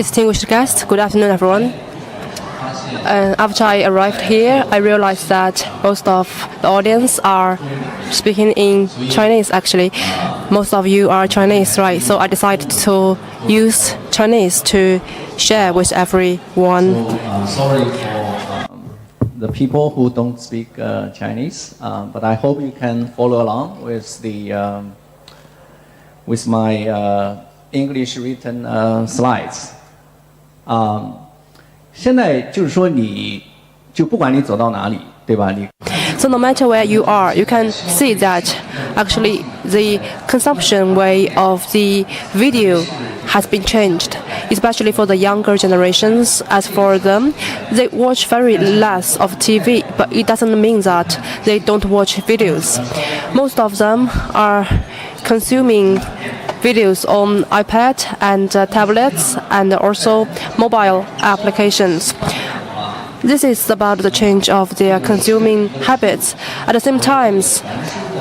Distinguished guests, good afternoon, everyone. After I arrived here, I realized that most of the audience are speaking in Chinese, actually. Most of you are Chinese, right? So I decided to use Chinese to share with everyone. Sorry for the people who don't speak Chinese, but I hope you can follow along with my English written slides. 现在就是说，你就不管你走到哪里，对吧？你 So no matter where you are, you can see that actually the consumption way of the video has been changed, especially for the younger generations. As for them, they watch very less of TV, but it doesn't mean that they don't watch videos. Most of them are consuming videos on iPad and tablets and also mobile applications. This is about the change of their consuming habits. At the same time,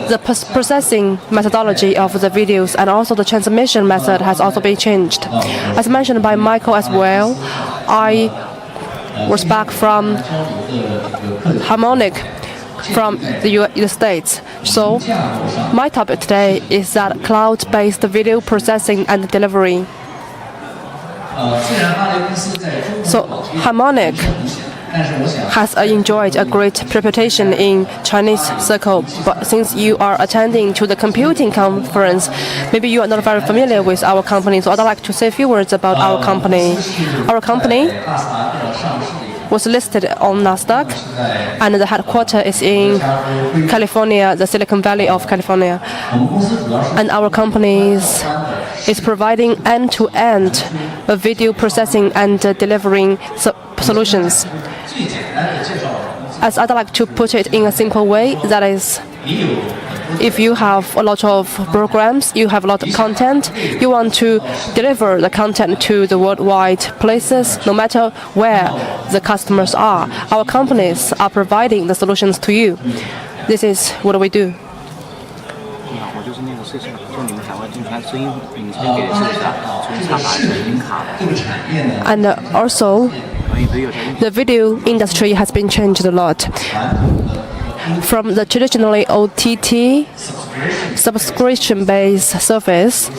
the processing methodology of the videos and also the transmission method has also been changed. As mentioned by Michael as well, I was back from Harmonic from the United States. So my topic today is that cloud-based video processing and delivery. So Harmonic has enjoyed a great reputation in Chinese circle, but since you are attending to the computing conference, maybe you are not very familiar with our company, so I'd like to say a few words about our company. Our company was listed on NASDAQ, and the headquarters is in California, the Silicon Valley of California. And our company is providing end-to-end video processing and delivering solutions. As I'd like to put it in a simple way, that is, if you have a lot of programs, you have a lot of content, you want to deliver the content to the worldwide places, no matter where the customers are. Our companies are providing the solutions to you. This is what we do. And also, the video industry has been changed a lot. From the traditionally OTT subscription-based service,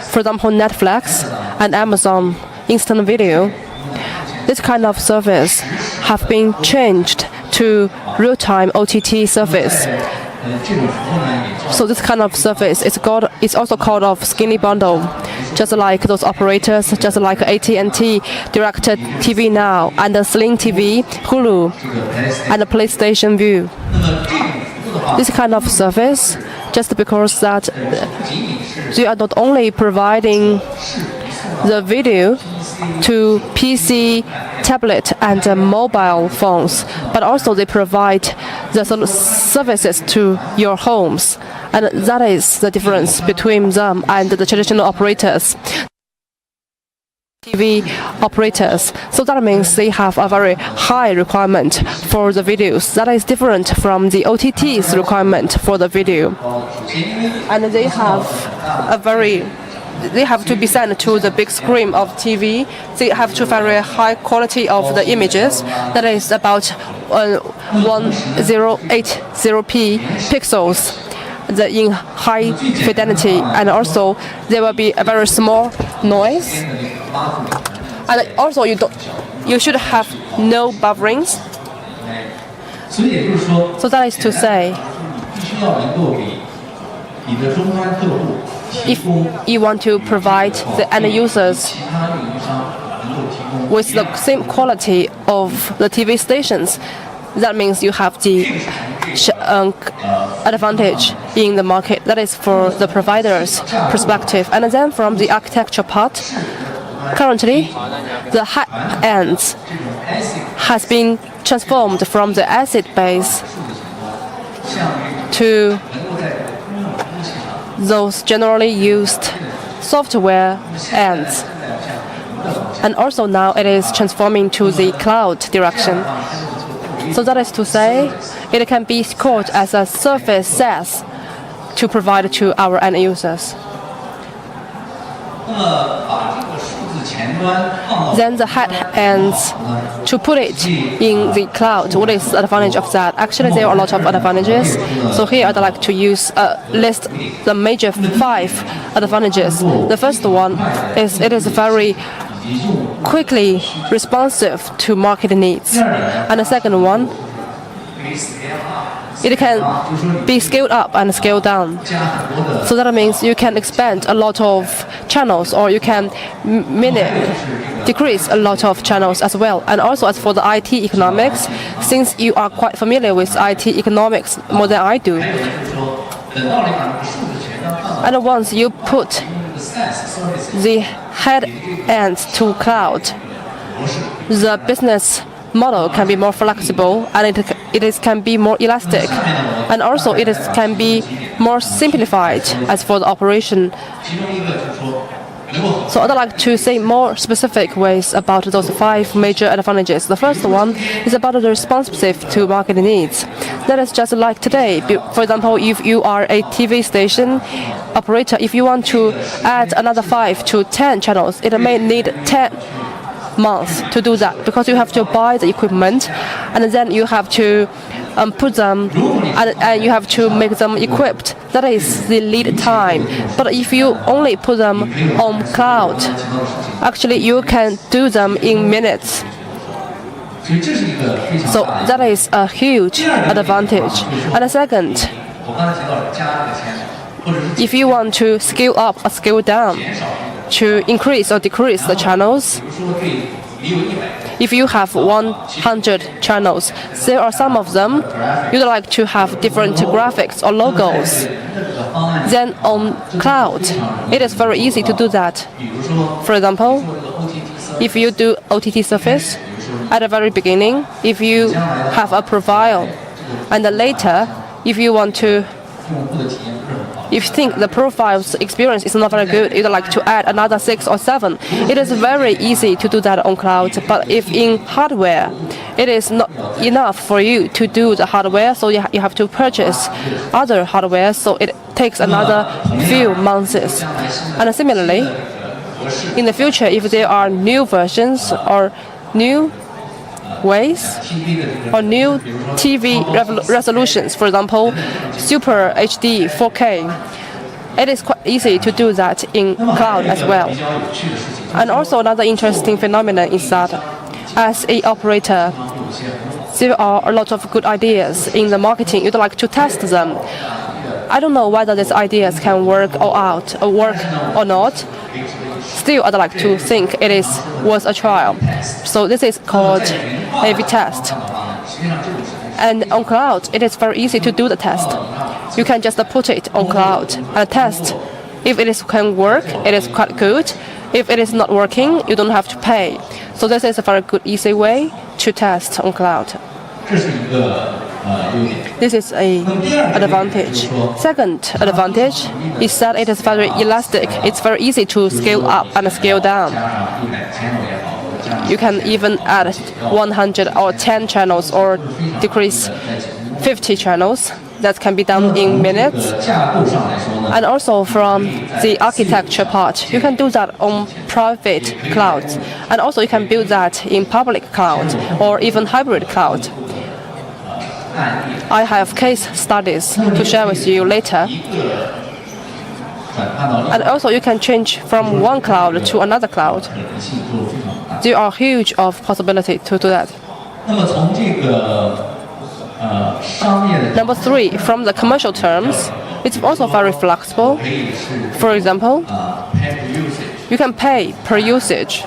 for example, Netflix and Amazon Instant Video, this kind of service have been changed to real-time OTT service. So this kind of service is also called of skinny bundle, just like those operators, just like AT&T, Direct TV Now, and Sling TV, Hulu, and the PlayStation View. This kind of service, just because that they are not only providing the video to PC, tablet, and mobile phones, but also they provide the services to your homes. And that is the difference between them and the traditional operators, TV operators. So that means they have a very high requirement for the videos. That is different from the OTT's requirement for the video. And they have to be sent to the big screen of TV. They have to very high quality of the images. That is about 1080p pixels in high fidelity, and also there will be a very small noise. And also you should have no bufferings. So that is to say, if you want to provide the end users with the same quality of the TV stations, that means you have the advantage in the market. That is for the provider's perspective. And then from the architecture part, currently the high ends has been transformed from the ASIC base to those generally used software ends. And also now it is transforming to the cloud direction. So that is to say, it can be called as a service SaaS to provide to our end users. then the head ends to put it in the cloud. What is the advantage of that? Actually, there are a lot of advantages. So here I'd like to list the major 5 advantages. The first one is it is very quickly responsive to market needs. And the second one, it can be scaled up and scaled down. So that means you can expand a lot of channels, or you can decrease a lot of channels as well. And also as for the IT economics, since you are quite familiar with IT economics more than I do, and once you put the head end to cloud, the business model can be more flexible, and it can be more elastic, and also can be more simplified as for the operation. So I'd like to say more specific ways about those 5 major advantages. The first one is about the responsive to market needs. That is just like today. For example, if you are a TV station operator, if you want to add another 5 to 10 channels, it may need 10 months to do that, because you have to buy the equipment, and then you have to put them, and you have to make them equipped. That is the lead time. But if you only put them on cloud, actually you can do them in minutes. So that is a huge advantage. And the second, if you want to scale up or scale down, to increase or decrease the channels, if you have 100 channels, there are some of them you'd like to have different graphics or logos. Then on cloud, it is very easy to do that. For example, if you do OTT service, at the very beginning, if you have a profile, and later, if you think the profile's experience is not very good, you'd like to add another 6 or 7. It is very easy to do that on cloud. But if in hardware, it is not enough for you to do the hardware, so you have to purchase other hardware, so it takes another few months. And similarly, in the future, if there are new versions or new ways or new TV resolutions, for example, Super HD 4K, it is quite easy to do that in cloud as well. And also another interesting phenomenon is that as an operator, there are a lot of good ideas in the marketing. You'd like to test them. I don't know whether these ideas can work or not. Still, I'd like to think it is worth a trial. So this is called A/B test. And on cloud, it is very easy to do the test. You can just put it on cloud and test. If it can work, it is quite good. If it is not working, you don't have to pay. So this is a very good, easy way to test on cloud. This is an advantage. Second advantage is that it is very elastic. It's very easy to scale up and scale down. You can even add 100 or 10 channels or decrease 50 channels. That can be done in minutes. And also from the architecture part, you can do that on private clouds. And also you can build that in public cloud or even hybrid cloud. I have case studies to share with you later. And also you can change from one cloud to another cloud. There are huge of possibility to do that. Number 3, from the commercial terms, it's also very flexible. For example, you can pay per usage.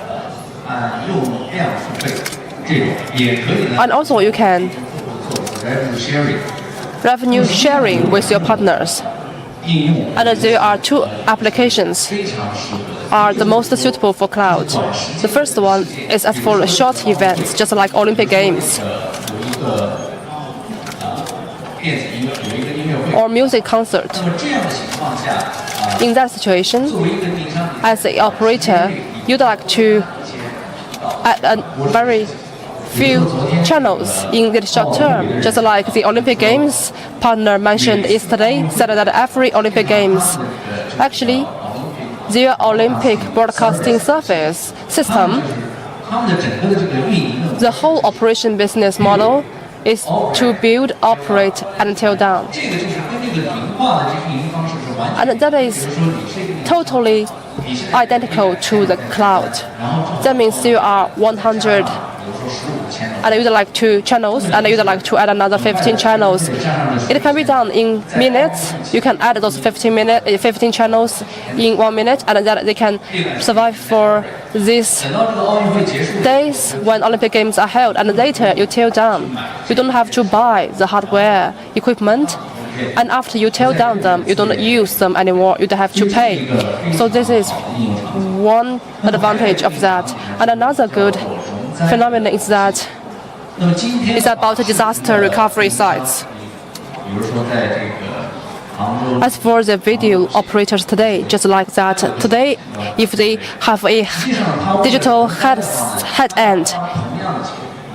And also you can revenue sharing with your partners. And there are 2 applications are the most suitable for cloud. The first one is as for short events, just like Olympic Games or music concert. In that situation, as an operator, you'd like to add a very few channels in the short term, just like the Olympic Games partner mentioned yesterday, said that every Olympic Games, actually, their Olympic broadcasting service system, the whole operation business model is to build, operate, and tear down. And that is totally identical to the cloud. That means there are 100 and you'd like 2 channels, and you'd like to add another 15 channels. It can be done in minutes. You can add those 15 channels in 1 minute, and that they can survive for these days when Olympic Games are held. And later you tear down. You don't have to buy the hardware equipment. And after you tear down them, you don't use them anymore. You don't have to pay. So this is one advantage of that. And another good phenomenon is that it's about disaster recovery sites. As for the video operators today, just like that, today, if they have a digital head end,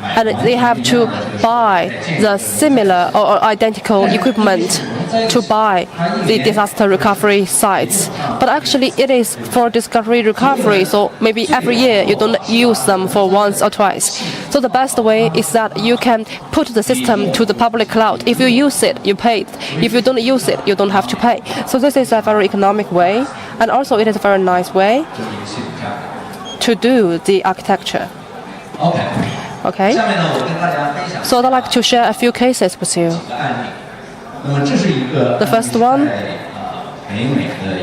and they have to buy the similar or identical equipment to buy the disaster recovery sites. But actually it is for discovery recovery, so maybe every year you don't use them for once or twice. So the best way is that you can put the system to the public cloud. If you use it, you pay. If you don't use it, you don't have to pay. So this is a very economic way, and also it is a very nice way to do the architecture. Okay. So I'd like to share a few cases with you. The first one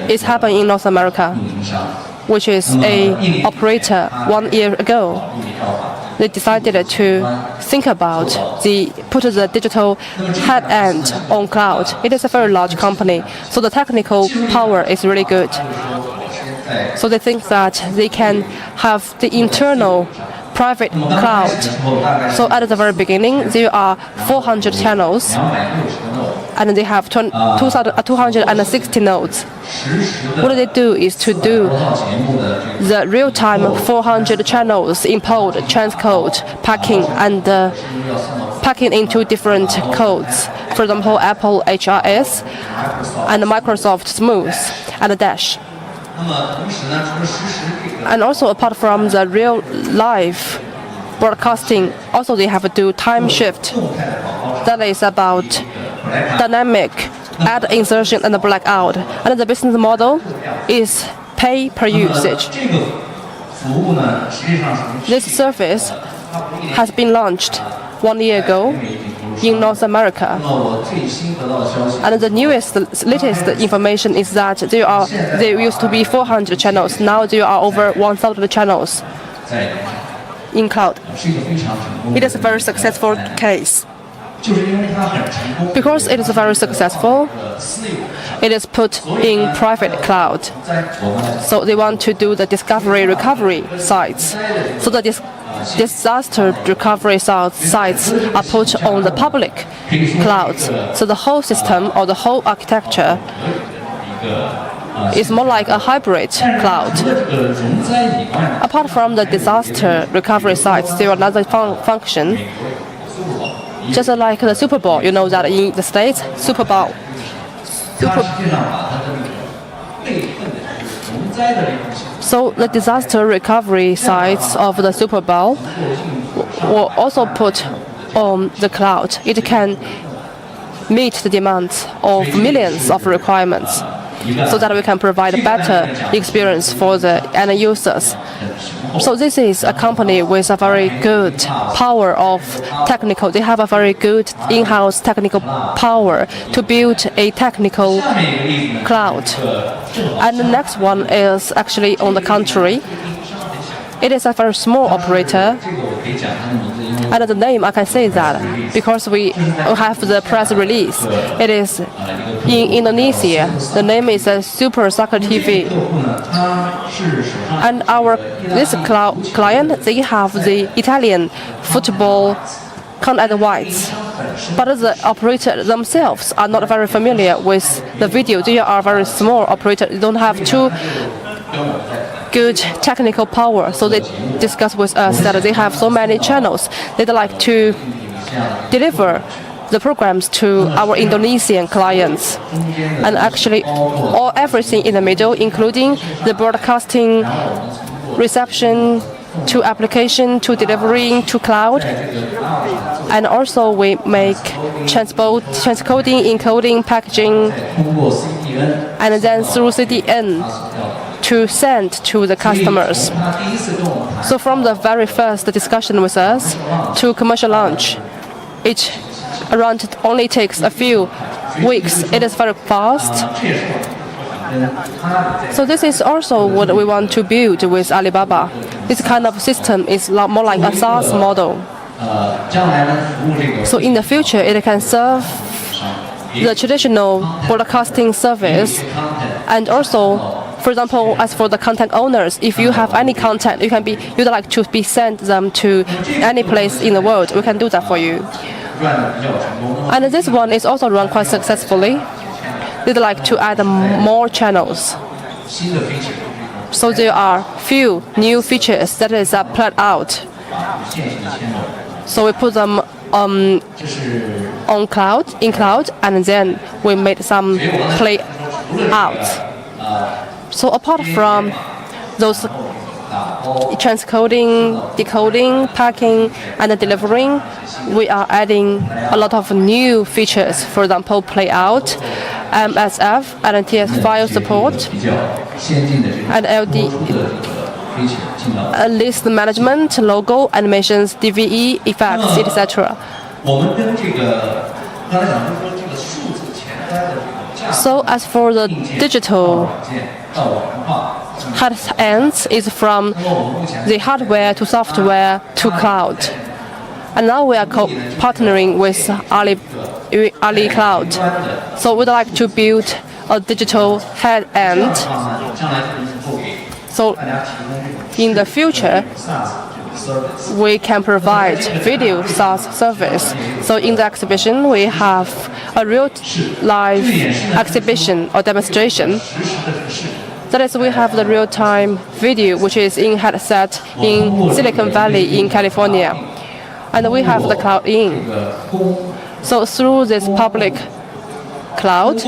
is happening in North America, which is a operator 1 year ago. They decided to think about put the digital head end on cloud. It is a very large company, so the technical power is really good. So they think that they can have the internal private cloud. So at the very beginning, there are 400 channels, and they have 260 nodes. What they do is to do the real-time 400 channels, import, transcode, packing, and packing into different codes. For example, Apple HRS and Microsoft Smooth and Dash. And also apart from the real life broadcasting, also they have to do time shift. That is about dynamic ad insertion and blackout. And the business model is pay per usage. This service has been launched 1 year ago in North America. And the latest information is that there used to be 400 channels. Now there are over 1,000 channels in cloud. It is a very successful case. Because it is very successful, it is put in private cloud. So they want to do the discovery recovery sites. So the disaster recovery sites are put on the public clouds. So the whole system or the whole architecture is more like a hybrid cloud. Apart from the disaster recovery sites, there are another function. Just like the Super Bowl, you know that in the States, Super Bowl. So the disaster recovery sites of the Super Bowl were also put on the cloud. It can meet the demands of millions of requirements, so that we can provide a better experience for the end users. So this is a company with a very good power of technical. They have a very good in-house technical power to build a technical cloud. And the next one is actually on the contrary. It is a very small operator. And the name, I can say that because we have the press release. It is in Indonesia. The name is Super Soccer TV. And this client, they have the Italian football content rights. But the operator themselves are not very familiar with the video. They are very small operator. They don't have too good technical power, so they discuss with us that they have so many channels. They'd like to deliver the programs to our Indonesian clients. And actually, everything in the middle, including the broadcasting, reception, to application, to delivering, to cloud. And also we make transcoding, encoding, packaging, and then through CDN to send to the customers. So from the very first discussion with us to commercial launch, it only takes a few weeks. It is very fast. So this is also what we want to build with Alibaba. This kind of system is more like a SaaS model. So in the future, it can serve the traditional broadcasting service, and also, for example, as for the content owners, if you have any content, you'd like to be sent them to any place in the world, we can do that for you. And this one is also run quite successfully. They'd like to add more channels. So there are few new features that is planned out. So we put them in cloud, and then we made some play out. So apart from those transcoding, decoding, packing, and delivering, we are adding a lot of new features. For example, playout, MSF, and TS file support, and LD, list management, logo, animations, DVE, effects, etc. So as for the digital ends, is from the hardware to software to cloud. And now we are partnering with Ali Cloud. So we'd like to build a digital head end. So in the future, we can provide video SaaS service. So in the exhibition, we have a real live exhibition or demonstration. That is, we have the real-time video, which is in headset in Silicon Valley in California. And we have the cloud in. So through this public cloud,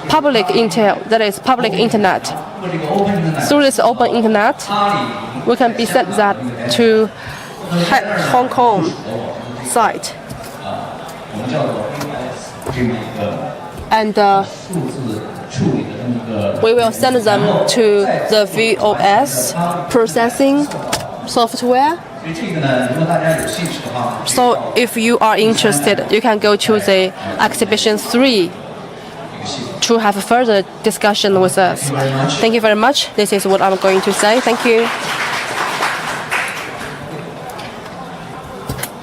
public intel, that is public internet. Through this open internet, we can be sent that to Hong Kong site. And we will send them to the VOS processing software. So if you are interested, you can go to the exhibition 3 to have a further discussion with us. Thank you very much. This is what I'm going to say. Thank you.